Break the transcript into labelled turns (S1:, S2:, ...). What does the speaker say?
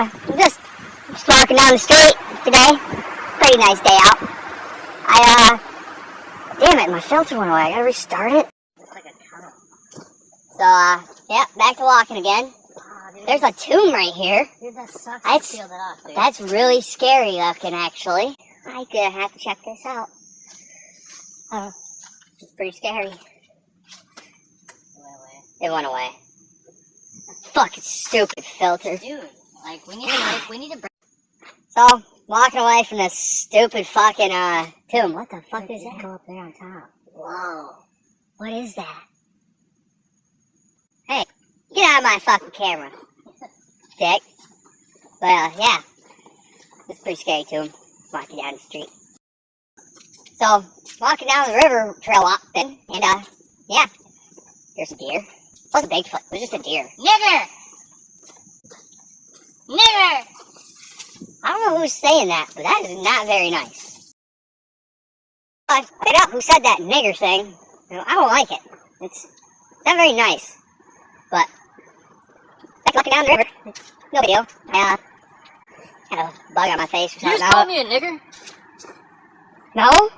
S1: I'm just walking down the street today. Pretty nice day out. Damn it, my filter went away. I gotta restart it.
S2: Looks like a tunnel.
S1: So, yeah, back to walking again.
S2: Oh, dude,
S1: There's a tomb right here.
S2: Dude, that sucks.
S1: That's,
S2: I peeled it off, dude.
S1: that's really scary looking, actually. I could have to check this out. Oh, it's pretty scary. It went away. Fucking stupid filter.
S2: Dude, like, we need to break.
S1: So, walking away from this stupid fucking, tomb. What the fuck is that?
S2: Go up there on top.
S1: Whoa. What is that? Hey, get out of my fucking camera, dick. But, yeah. It's pretty scary, too. Walking down the street. So, walking down the river trail up then, and, yeah. There's a deer. It wasn't Bigfoot, it was just a deer.
S2: Nigger! Nigger!
S1: I don't know who's saying that, but that is not very nice. I picked up who said that nigger thing. I don't like it. It's not very nice. But, like walking down the river, no big deal. I, had a bug on my face or
S2: Did you
S1: something.
S2: just call me a nigger?
S1: No?